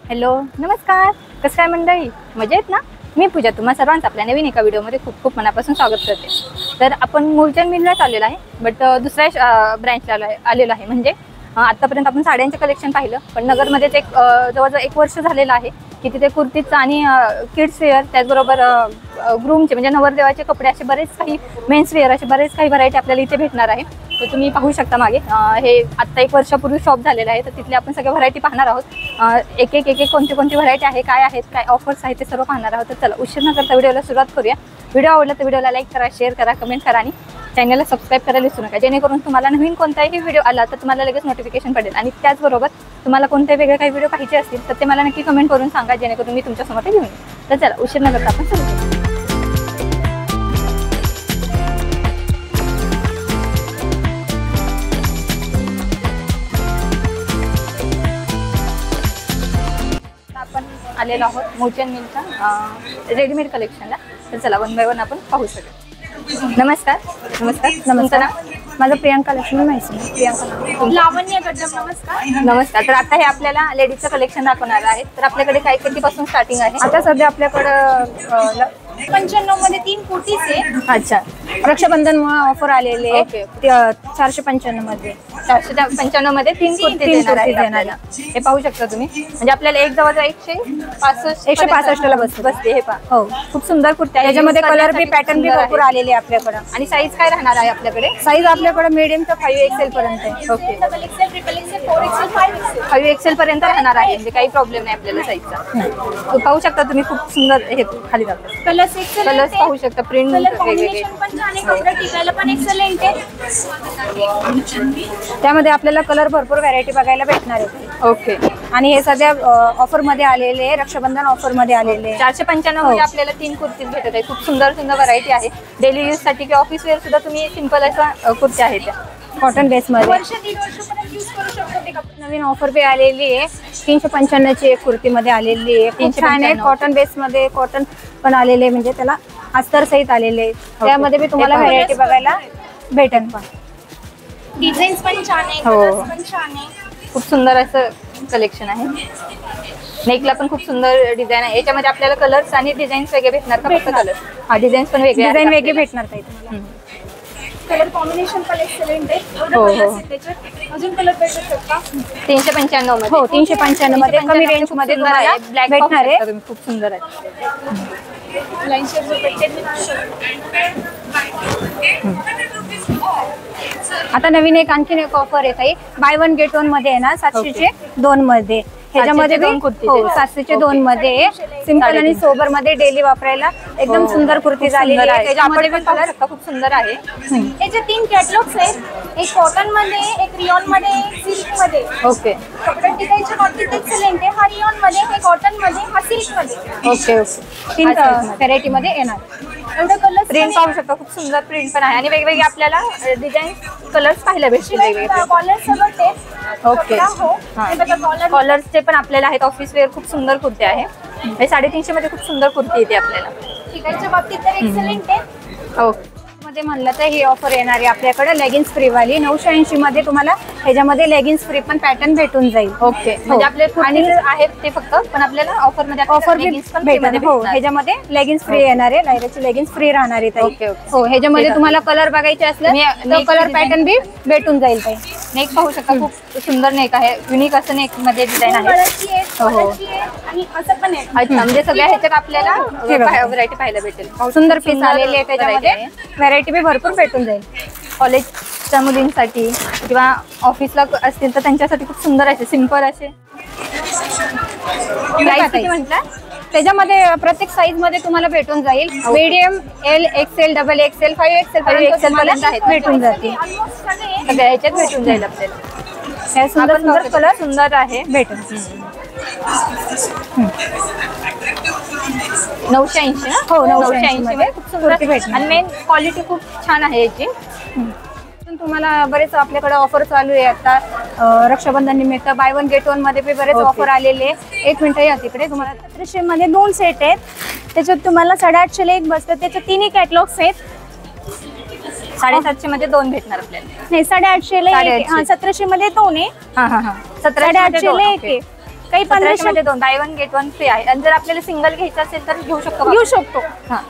Hello नमस्कार, कसं काय मंडळी, मजेत ना? मी पूजा तुम्हा सर्वांचं आपल्या नवीन एका व्हिडिओमध्ये खूप खूप मनापासून स्वागत करते. तर आपण मूळचंद मिललाच आलेलो आहे, बट दुसऱ्या ब्रँचला आलेलो आहे. म्हणजे आतापर्यंत आपण साड्यांचे कलेक्शन पाहिलं, पण नगरमध्येच एक जवळजवळ 1 वर्ष झालेलं आहे की तिथे कुर्तीचं आणि किड्स वेअर, त्याचबरोबर ग्रूमचे म्हणजे नवरदेवाचे कपडे, असे बरेच काही मेन्स वेअर, असे बरेच काही व्हरायटी आपल्याला इथे भेटणार आहे. तर तुम्ही पाहू शकता मागे हे आत्ता 1 वर्षापूर्वी शॉप झालेलं आहे. तर तिथले आपण सगळ्या व्हरायटी पाहणार आहोत. एक एक कोणती व्हरायटी आहे, काय आहेत, काय ऑफर्स आहेत, ते सर्व पाहणार आहोत. तर चला उशीर न करता व्हिडिओला सुरुवात करूया. व्हिडिओ आवडला तर व्हिडिओला लाईक करा, शेअर करा, कमेंट करा आणि चॅनलला सबस्क्राईब करायला विसरू नका, जेणेकरून तुम्हाला नवीन कोणताही व्हिडिओ आला तर तुम्हाला लगेच नोटिफिकेशन पडेल. आणि त्याचबरोबर तुम्हाला कोणते वेगळे काही व्हिडिओ पाहिजे असतील तर ते मला नक्की कमेंट करून सांगा, जेणेकरून मी तुमच्यासमोर ते घेऊन येईन. तर चला उशीर न करता आपण सुरू करू. आपण आलेलो आहोत मूळचंद मिलच्या रेडीमेड कलेक्शनला. तर चला 1 बाय 1 आपण पाहू शकतो. नमस्कार. नमस्कार. तुमचं नाव? माझं प्रियांका लक्ष्मी म्हैसूर. प्रियांका. लावण्य गड्डम. नमस्कार. नमस्कार. तर आता हे आपल्याला लेडीजचं कलेक्शन दाखवणार आहेत. तर आपल्याकडे काय कितीपासून स्टार्टिंग आहे? आता सध्या आपल्याकडं 95 मध्ये 3 कुर्तीज आहे. अच्छा. रक्षाबंधन ऑफर आलेले आहे. 495 मध्ये 495 मध्ये 3 कुर्ती देणार आहे. हे पाहू शकता तुम्ही. म्हणजे आपल्याला एक जवळ 165 ला बसते. हे पहा. हो, खूप सुंदर कुर्ती आहे. त्याच्यामध्ये कलर बी पॅटर्न बी भरपूर आलेले आपल्याकडे. आणि साईज काय राहणार आहे आपल्याकडे? साईज आपल्याकडे मीडियम तर 5XL पर्यंत आहे. ओके. 5XL पर्यंत राहणार आहे. म्हणजे काही प्रॉब्लेम नाही आपल्याला साईजचा. पाहू शकता तुम्ही, खूप सुंदर हे खाली जातात. कलर्स पाहू शकता, प्रिंट वेगवेगळे. त्यामध्ये आपल्याला कलर भरपूर व्हरायटी बघायला भेटणार आहे. ओके. आणि हे सध्या ऑफर मध्ये आलेले, रक्षाबंधन ऑफर मध्ये आलेले. 495 मध्ये आपल्याला 3 कुर्तीज भेटत आहे. खूप सुंदर सुंदर व्हरायटी आहे. डेली यूज साठी किंवा ऑफिस वेअर सुद्धा तुम्ही सिंपल अशा कुर्त्या आहेत त्या कॉटन बेस मध्ये. नवीन ऑफर बी आलेली आहे. 395 ची एक कुर्ती मध्ये आलेली आहे. खूप छान आहे. कॉटन बेस मध्ये कॉटन पण आलेले, म्हणजे त्याला अस्तर सहित आलेले. त्यामध्ये बी तुम्हाला व्हरायटी बघायला भेटेल. पण डिझाईन्स पण छान आहे, कलर्स पण छान आहे. खूप सुंदर असं कलेक्शन आहे. नेकला पण खूप सुंदर डिझाईन आहे. याच्यामध्ये आपल्याला कलर्स आणि डिझाईन्स वेगळे भेटणार का? फक्त कलर? हा, डिझाईन्स पण वेगळे, डिझाईन वेगळे भेटणार काही तुम्हाला. कलर कॉम्बिनेशन पण एक्सलेंट आहे. अजून कलर भेटू शकता 395 मध्ये. हो, 395 मध्ये कमी रेंज मध्ये तुम्हाला ब्लॅक भेटणार आहे. खूप सुंदर आहे. आता नवीन एक आणखीन एक ऑफर आहे ताई. बाय 1 गेट 1 मध्ये आहे ना, 700चे 2 मध्ये. ह्याच्यामध्ये 700चे 2 मध्ये सिंपल आणि सोबर मध्ये डेली वापरायला एकदम सुंदर कुर्ती झालेली आहे. त्याच्यामध्ये पण कलर खूप सुंदर आहे. याचे 3 कॅटलॉग्स आहेत. एक कॉटन मध्ये, एक रियॉन मध्ये, एक सिल्क मध्ये. ओके. कपडे डिझाईनच्या बाबतीत एक्सलेंट आहे. हा रियॉन मध्ये, हे कॉटन मध्ये, हा सिल्क मध्ये. ओके. 3 व्हरायटी मध्ये येणार. एवढे कलर प्रिंट पाहू शकता, खूप सुंदर प्रिंट पण आहे. आणि वेगवेगळे आपल्याला डिझाईन कलर्स पाहायला भेटतील वेगवेगळे. कॉलर सगळं तेच. ओके. कॉलर्सचे पण आपल्याला आहेत. ऑफिस वेअर खूप सुंदर कुर्ती आहे. 350 मध्ये खूप सुंदर कुर्ती येते आपल्याला. शिकायच्या बाबतीत तर एक्सलेंट आहे. ओके. मध्ये म्हणलं तर ही ऑफर येणार आहे आपल्याकडे लेगिन्स फ्री वाली. 980 मध्ये तुम्हाला ह्याच्यामध्ये लेगिन्स फ्री पण पॅटर्न भेटून जाईल. ओके. म्हणजे आपले आणि आहेत ते फक्त, पण आपल्याला ऑफर मध्ये ऑफर भेटणार. हो, ह्याच्यामध्ये लेगिन्स फ्री येणार आहे. लायराची लेगिन्स फ्री राहणार आहे. ओके. हो, ह्याच्यामध्ये तुम्हाला कलर बघायचे असले तर कलर पॅटर्न बी भेटून जाईल. ताई नेक पाहू शकता, खूप सुंदर नेक आहे. युनिक असं नेक मध्ये डिझाईन आहे. हो, आणि असं पण आहे. अच्छा, म्हणजे सगळ्या ह्याच्यात आपल्याला व्हरायटी पाहायला भेटेल. सुंदर पीस आलेले आहे. त्याच्यामध्ये व्हरायटी बी भरपूर भेटून जाईल. कॉलेजच्या मुलींसाठी किंवा ऑफिसला असतील तर त्यांच्यासाठी खूप सुंदर असे सिंपल असे. प्राइस किती म्हटलं? त्याच्यामध्ये प्रत्येक साईज मध्ये तुम्हाला भेटून जाईल. Medium, L, XL, double XL, 5XL पर्यंत भेटून जातील. सगळ्या ह्याच्यात भेटून जाईल आपल्याला. हे सुंदर सुंदर कलर सुंदर आहे. भेटून 980 ना? हो, 980 मध्ये खूप सुंदर भेटणार. आणि मेन क्वालिटी खूप छान आहे याची. तुम्हाला बरेच आपल्याकडे ऑफर चालू आहे आता रक्षाबंधन निमित्त. बाय 1 गेट 1 मध्ये बरेच ऑफर आलेले. 1 मिनिट या तिकडे. तुम्हाला 700 मध्ये 2 सेट आहेत. त्याच्यात तुम्हाला 850 ला एक बसतं. त्याच्यात 3 कॅटलॉग्स आहेत. 750 मध्ये 2 भेटणार आपल्याला. नाही, 850 ला 1700 मध्ये 2 आहे. 1700 ला एक आहे. काही 1500 मध्ये 2 बाय 1 गेट 1 फ्री आहे. आणि जर आपल्याला सिंगल घ्यायचं असेल तर घेऊ शकतो का? घेऊ शकतो. हा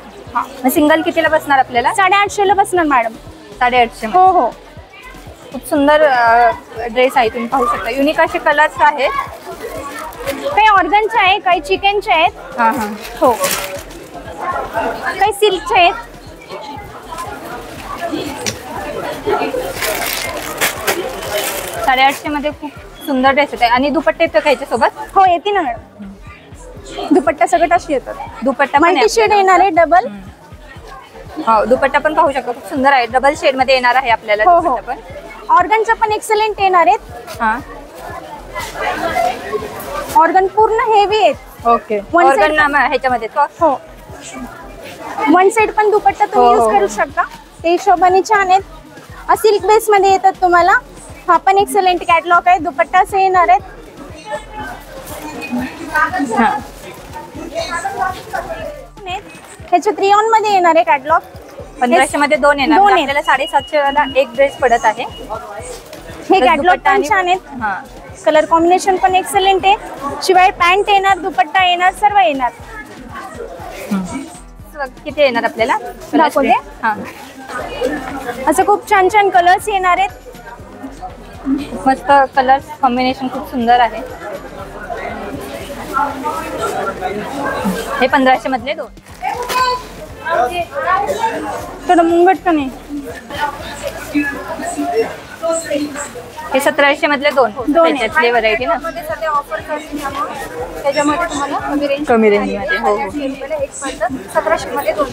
मग सिंगल कितीला बसणार आपल्याला? 850 ला बसणार मॅडम. 850. हो हो. खूप सुंदर ड्रेस आहे, तुम्ही पाहू शकता. युनिक असे कलर्स आहेत. काही ऑर्गनचे आहे, काही चिकनचे आहेत. हा हा हो. काही सिल्कचे आहेत. 850 मध्ये खूप सुंदर ड्रेस आहे. आणि दुपट्टे येतो का याच्यासोबत? हो येते ना मॅडम. दुपट्टा सगळं अशी येतात. दुपट्टा पण मल्टी शेड येणार आहे डबल. हो दुपट्टा पण पाहू शकतो, खूप सुंदर आहे. डबल शेड मध्ये येणार आहे आपल्याला हो हो. दुपट्टा पण. ऑर्गनचा पण एक्सलेंट येणार आहेत. हा ऑर्गन पूर्ण हेवी आहेत. ओके. One side ऑर्गन ह्याच्यामध्ये तो. हो. वन साइड पण दुपट्टा तुम्ही हो, यूज हो, करू शकता. ते हिशोबाने छान आहेत. सिल्क बेस मध्ये येतात तुम्हाला. हा पण एक्सलेंट कॅटलॉग आहे. दुपट्टा असे येणार आहेत. हा ह्याच्यात रिओन मध्ये येणार आहे कॅटलॉग. 1500 मध्ये 2 येणार. दोन आपल्याला 750 ला एक ड्रेस पडत आहे. हे कॅटलॉग दुपट्टा पण आणि- छान आहेत. हा कलर कॉम्बिनेशन पण एक्सलेंट आहे. शिवाय पॅन्ट येणार, दुपट्टा येणार, सर्व येणार. किती येणार आपल्याला? दाखवते? हा असं खूप छान छान कलर्स येणार आहेत. मस्त कलर कॉम्बिनेशन खूप सुंदर आहे. हे 1500 मधले 2. थोडं मुंगट का नाही. हे 1700 मधले 2. त्याच्यातले व्हरायटी ना. त्याच्यामध्ये तुम्हाला कमी रेंज मध्ये. हो हो. 1700 मध्ये 2.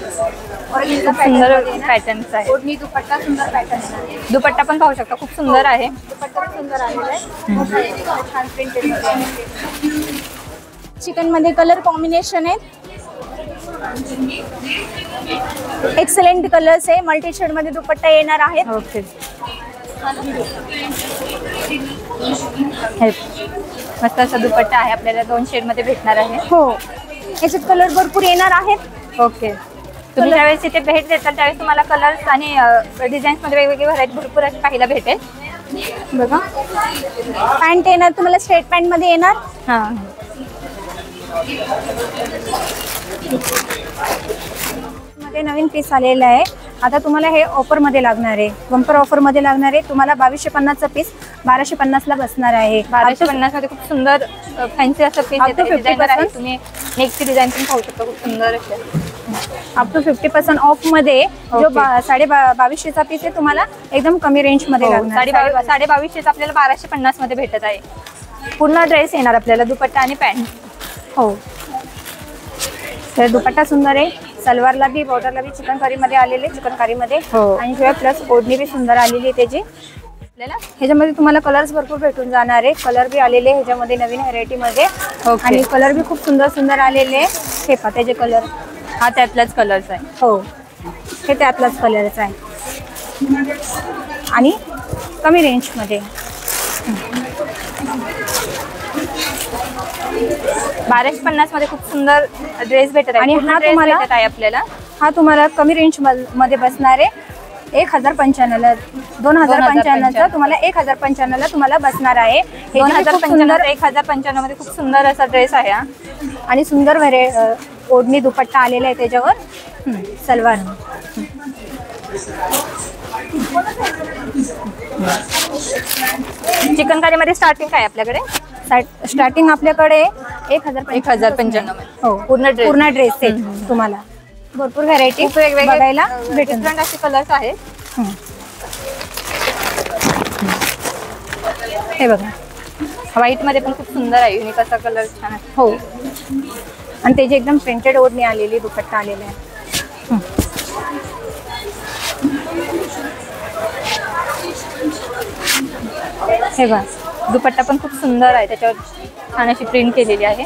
खूप सुंदर पॅटर्न्स आहे. ओढणी दुपट्टा सुंदर पॅटर्न. दुपट्टा पण पाहू शकता, खूप सुंदर आहे. दुपट्टा पण सुंदर आलेला आहे. छान प्रिंटेड मध्ये. चिकन मध्ये कलर कॉम्बिनेशन आहेत. एक्सलेंट कलर्स आहे. मल्टी शेड मध्ये दुपट्टा येणार आहेत. ओके. हे मस्त असा दुपट्टा आहे, आपल्याला 2 शेड मध्ये भेटणार आहे. हो. याच्यात कलर भरपूर येणार आहेत. ओके. तुम्ही ज्यावेळेस इथे भेट देताल त्यावेळेस तुम्हाला कलर्स आणि डिझाईन्स मध्ये वेगवेगळी व्हरायटी भरपूर अशी पाहायला भेटेल. बघा पॅन्ट येणार तुम्हाला, स्ट्रेट पॅन्ट मध्ये येणार. हा मध्ये नवीन पीस आलेला आहे. आता तुम्हाला हे ऑफर मध्ये लागणार आहे. बंपर ऑफर मध्ये लागणार आहे. तुम्हाला 2250 चा पीस 1250 ला बसणार आहे. 1250 मध्ये खूप सुंदर फॅन्सी असं पीस Up to येते. डिझाईनर आहे. 50%. तुम्ही नेकची डिझाईन पण पाहू शकता, खूप सुंदर असे. अप टू 50% ऑफ मध्ये जो 2250 चा पीस आहे तुम्हाला एकदम कमी रेंज मध्ये लागणार. 2250 आपल्याला 1250 मध्ये भेटत आहे. पूर्ण ड्रेस येणार आपल्याला, दुपट्टा आणि पॅन्ट. हो. तर दुपट्टा सुंदर आहे. सलवारला बी बॉर्डरला बी चिकनकारी मध्ये आलेले, चिकनकारी मध्ये. हो. आणि शिवाय प्लस ओढणी बी सुंदर आलेली आहे त्याची. आपल्याला ह्याच्यामध्ये तुम्हाला कलर्स भरपूर भेटून जाणार आहे. कलर बी आलेले ह्याच्यामध्ये नवीन व्हरायटी मध्ये. ओके. आणि कलर बी खूप सुंदर सुंदर आलेले. हे पहा त्याचे कलर. हा त्यातलाच कलर्स आहे. हो. हे त्यातलाच कलरच आहे आणि कमी रेंज मध्ये. 1250 मध्ये खूप सुंदर ड्रेस भेटत आहे. आणि पूर्ण हा dress तुम्हाला- भेटत आहे आपल्याला. हा तुम्हाला कमी रेंज मध्ये बसणार आहे. 1095 ला 2095 चा तुम्हाला 1095 ला तुम्हाला बसणार आहे. हे जे खूप 2095 सुंदर 1095 मध्ये खूप सुंदर असा ड्रेस आहे हा. आणि सुंदर ओढणी दुपट्टा आलेला आहे त्याच्यावर. सलवार. चिकनकारी मध्ये स्टार्टिंग काय आहे आपल्याकडे? स्टार्टिंग आपल्याकडे 1095 मध्ये. हो. पूर्ण ड्रेस. पूर्ण ड्रेस सेट तुम्हाला भरपूर व्हरायटी खूप वेगवेगळे बघायला भेटेल. डिफरंट असे कलर्स आहेत. हे बघा. व्हाईट मध्ये पण खूप सुंदर आहे. युनिक असा कलर छान आहे. हो. आणि त्याची एकदम प्रिंटेड ओढणी आलेली, दुपट्टा आलेला आहे. हे बघा, दुपट्टा पण खूप सुंदर आहे, त्याच्यावर छान अशी प्रिंट केलेली आहे.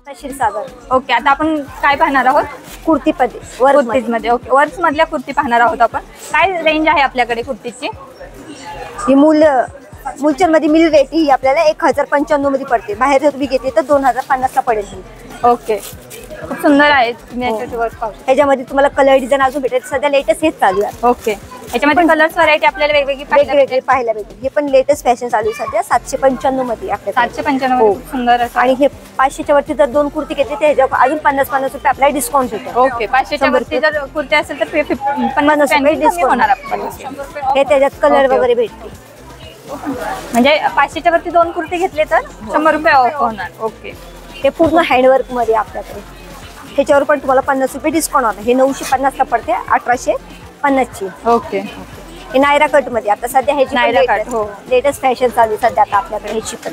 क्षीरसागर. ओके, आता आपण काय पाहणार आहोत? कुर्ती मध्ये कुर्तीज मध्ये. ओके, वर्क्स मधल्या कुर्ती पाहणार आहोत आपण. काय रेंज आहे आपल्याकडे कुर्तीची? ही मुलचंद मध्ये मिल रेट ही आपल्याला 1095 मध्ये पडते. बाहेर जर तुम्ही घेतली तर 2050 ला पडेल. ओके, खूप सुंदर आहे, तुम्ही याच्यावर वर्क पाहू शकता. ह्याच्यामध्ये तुम्हाला कलर डिझाईन अजून भेटेल. सध्या लेटेस्ट हेच चालू आहे. ओके, याच्यामध्ये कलर्स व्हरायटी आपल्याला वेगवेगळी वेगवेगळे पाहायला भेटेल. हे पण लेटेस्ट फॅशन चालू आहे सध्या. 795 मध्ये आपल्याकडे. 795 हो. खूप सुंदर असं. आणि हे 500च्या वरती जर 2 कुर्ती घेतली तर ह्याच्यावर अजून 50 रुपये आपल्याला डिस्काउंट भेटेल. ओके, 500च्या वरती जर कुर्ती असेल तर 50 रुपये डिस्काउंट होणार आपल्याला. हे त्याच्यात कलर वगैरे भेटतील. म्हणजे 500च्या वरती 2 कुर्ती घेतले तर 100 रुपये ऑफ होणार. ओके, हे पूर्ण हँडवर्क मध्ये आपल्याकडे. ह्याच्यावर पण तुम्हाला 50 रुपये डिस्काउंट होणार. हे 950 ला पडते, 1850 ची. ओके. हे नायरा कट मध्ये आता सध्या नायरा कट, हो. लेटेस्ट फॅशन चालू आहे सध्या आता आपल्याकडे. ह्याची पण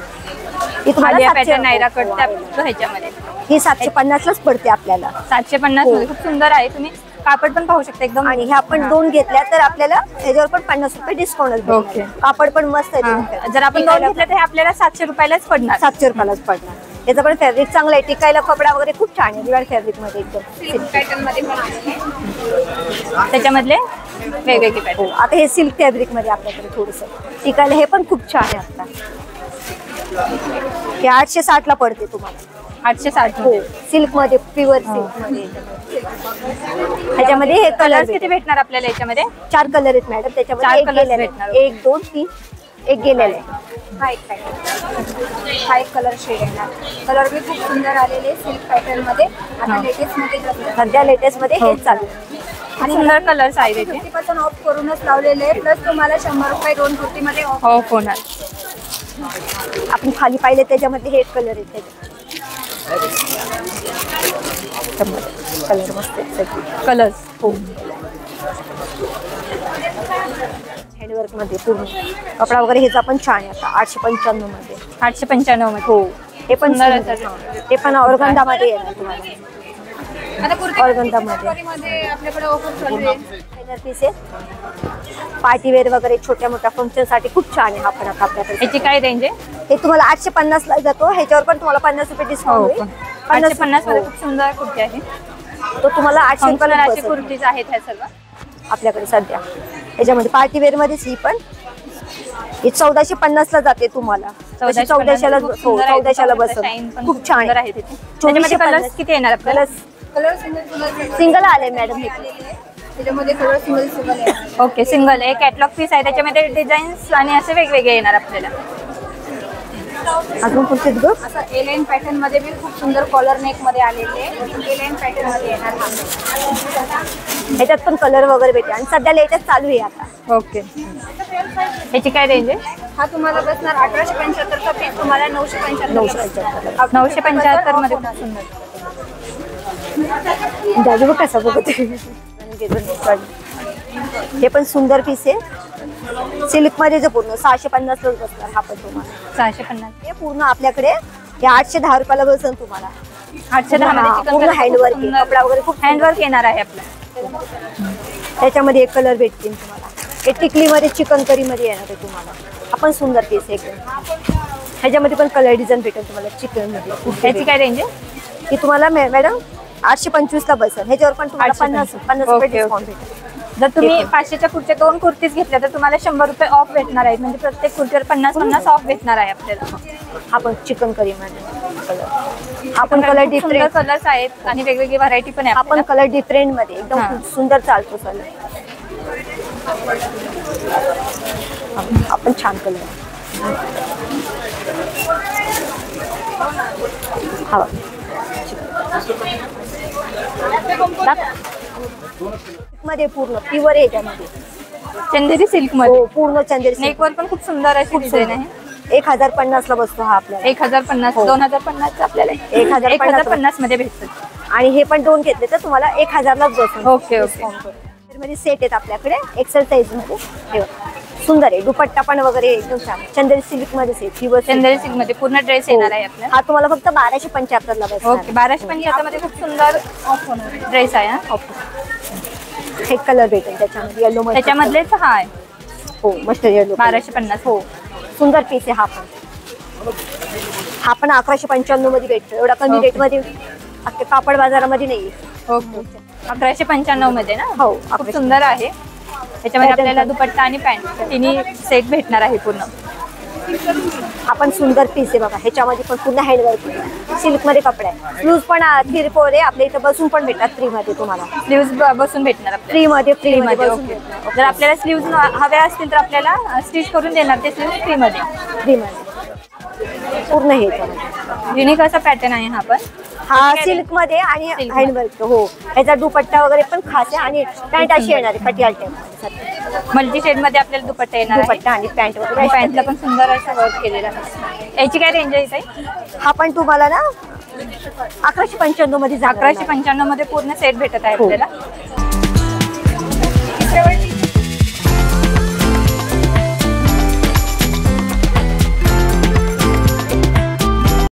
ही तुम्हाला आलिया 700 पॅटर्न नायरा कट ह्याच्यामध्ये ही 750 लाच पडते आपल्याला. 750 मध्ये खूप सुंदर आहे. तुम्ही कापड पण पाहू शकता एकदम. आणि ह्या आपण 2 घेतल्या तर आपल्याला ह्याच्यावर पण 50 रुपये डिस्काउंट. ओके. कापड पण मस्त आहे. जर आपण 2 घेतले तर हे आपल्याला 700 रुपयालाच पडणार. 700 रुपयालाच पडणार. याचं पण फॅब्रिक चांगलं आहे. टिकायला कपडा वगैरे खूप छान आहे. दिवाळ फॅब्रिक मध्ये एकदम पॅटर्न मध्ये पण आहे. त्याच्यामधले वेगवेगळे पॅटर्न. आता हे सिल्क फॅब्रिक मध्ये आपल्याकडे थोडस टिकायला हे पण खूप छान आहे. आता हे 860 ला पडते तुम्हाला. 860. हो, सिल्क मध्ये, प्युअर सिल्क मध्ये. ह्याच्यामध्ये हे कलर्स किती भेटणार आपल्याला याच्यामध्ये? 4 कलर आहेत मॅडम. 4 त्याच्यामध्ये एक colours गेलेला भेटणार. आहे. 1 2 3 एक गेलेला आहे. हा एक पॅटर्न, हा एक कलर शेड येणार. कलर बी खूप सुंदर आलेले सिल्क पॅटर्न मध्ये. आता लेटेस्ट मध्ये सध्या लेटेस्ट मध्ये हेच चालू आहे. आणि सुंदर कलर्स आहे त्याचे. 50% ऑफ करूनच लावलेले आहे. प्लस तुम्हाला 100 रुपये 2 कुर्तीमध्ये ऑफ. ऑफ होणार. आपण खाली पाहिले त्याच्यामध्ये हे कलर आहेत. कलर मस्त आहेत. कलर्स. हो, हँडवर्क मध्ये पूर्ण कपडा वगैरे ह्याचा पण छान आहे. आता 895 मध्ये. 895 मध्ये. हो, हे पण सुंदर सुंदर असं. आहे. हे पण ऑर्गंदा मध्ये येणार तुम्हाला. आता कुर्ती ऑर्गंदा मध्ये मध्ये आपल्याकडे ऑफर चालू आहे. पीस आहे. पार्टी वेअर वगैरे छोट्या मोठ्या फंक्शन साठी खूप छान आहे हा पण आता आपल्याकडे. याची काय रेंज आहे? हे तुम्हाला 850 ला जातो. ह्याच्यावर पण तुम्हाला 50 रुपये डिस्काउंट होईल. 850 मध्ये खूप सुंदर कुर्ती आहे. तो तुम्हाला 800 फंक्शनल कुर्तीज आहेत ह्या सर्व आपल्याकडे सध्या. याच्यामध्ये पार्टी वेअर मध्येच ही पण ही 1450 ला जाते तुम्हाला. 1400 ला. हो, 1400 ला बस. खूप छान आहे तिथे. त्याच्यामध्ये कलर्स किती येणार आपल्याला? कलर सिंगल सिंगल आले मॅडम हे. त्याच्यामध्ये कलर सिंगल आहे. ओके, सिंगल एक कॅटलॉग पीस आहे. त्याच्यामध्ये डिझाईन्स आणि असे वेगवेगळे येणार आपल्याला. अजून कोणते ग? असं एलाइन पॅटर्न मध्ये बी खूप सुंदर कॉलर नेक मध्ये आलेले. एलाइन पॅटर्न मध्ये येणार हा. ह्याच्यात पण कलर वगैरे भेटते. आणि सध्या लेटेस्ट चालू आहे आता. ओके. याची काय रेंज आहे? हा तुम्हाला बसणार 1875 चा पीस तुम्हाला 975. 975 मध्ये खूप सुंदर. जाजू बघ कसा बघत. हे पण सुंदर पीस आहे. सिल्क मध्ये जे पूर्ण 650 लाच बसणार हा पण तुम्हाला. 650. हे पूर्ण आपल्याकडे हे 810 रुपयाला बसेल तुम्हाला. 810 मध्ये पूर्ण हँडवर्क आहे. कपडा वगैरे खूप हँडवर्क येणार आहे आपलं. त्याच्यामध्ये एक कलर भेटतील तुम्हाला. हे टिकली मध्ये चिकन करी मध्ये येणार आहे तुम्हाला. हा पण सुंदर पीस आहे एकदम. ह्याच्यामध्ये पण कलर डिझाईन भेटेल तुम्हाला चिकन मध्ये. याची काय रेंज आहे? ही तुम्हाला मॅडम 825 ला बसेल. ह्याच्यावर पण तुम्हाला 50 रुपये ओके, डिस्काउंट भेटेल. जर तुम्ही 500च्या पुढचे 2 कुर्तीज घेतल्या तर तुम्हाला 100 रुपये ऑफ भेटणार आहेत. म्हणजे प्रत्येक कुर्तीवर 50 ऑफ भेटणार आहे आपल्याला. हा पण चिकन करी मध्ये कलर. हा पण कलर डिफरंट कलर्स आहेत आणि वेगवेगळी व्हरायटी पण आहे. हा पण कलर डिफरंट मध्ये एकदम हा. खूप सुंदर चालतो कलर. आपण छान कलर. हा मध्ये पूर्ण प्युअर आहे त्यामध्ये. चंदेरी सिल्क हो, मध्ये पूर्ण चंदेरी silk. नेकवर पण खूप सुंदर अशी डिझाईन आहे. 1050 ला बसतो हा आपल्याला. 1050 हो. 2050 आपल्याला 1050 मध्ये भेटतात. आणि हे पण 2 घेतले तर तुम्हाला 1000 लाच बसून. Okay, okay. मध्ये सेट आहेत आपल्याकडे एक्सेल साईज मध्ये. हे बघा. सुंदर आहे. दुपट्टा पण वगैरे एकदम छान. चंदेरी सिल्क मध्ये आहे. प्युअर चंदेरी सिल्क मध्ये पूर्ण ड्रेस येणार आहे आपल्याला. हा तुम्हाला फक्त 1275 ला बसणार. ओके, 1275 मध्ये खूप सुंदर ड्रेस आहे हा. हे कलर भेटेल त्याच्यामध्ये येलो मध्ये. त्याच्यामधलेच हा आहे. हो, मस्त येलो. 1250. हो, सुंदर पीस आहे हा पण. हा पण 1195 मध्ये भेटतो. एवढा कमी ओके. रेट मध्ये अख्ख्या कापड बाजारामध्ये नाहीये. ओके. 1195 मध्ये ना. हो, खूप सुंदर आहे. त्याच्यामध्ये आपल्याला दुपट्टा आणि पॅन्ट तिन्ही सेट भेटणार आहे पूर्ण. आपण सुंदर पीस आहे बघा, ह्याच्यामध्ये पण पूर्ण हँडवर्क सिल्क मध्ये कपडा आहे. स्लीव्ज पण 3/4 आहे, आपल्या इथं बसून पण भेटतात फ्री मध्ये तुम्हाला. स्लीव्ज बसून भेटणार आपल्याला. फ्री मध्ये बसून ओके. भेटतात. जर आपल्याला स्लीव्ज हव्या असतील तर आपल्याला स्टिच करून देणार ते स्लीव्ज फ्री मध्ये. फ्री मध्ये पूर्ण हे याच्यामध्ये. युनिक असा पॅटर्न आहे हा पण. हा सिल्क मध्ये आणि Silk हँडवर्क. हो, ह्याचा दुपट्टा वगैरे पण खास आहे आणि पॅन्ट अशी येणार आहे पटियाला टाईप. मल्टी शेड मध्ये आपल्याला दुपट्टा येणार आहे. दुपट्टा आणि पॅन्ट वगैरे. पॅन्टला पण सुंदर असं वर्क केलेलं आहे. याची काय रेंज आहे ताई? हा पण तुम्हाला ना 1195 मध्ये 1195 मध्ये पूर्ण सेट भेटत आहे हो. आपल्याला.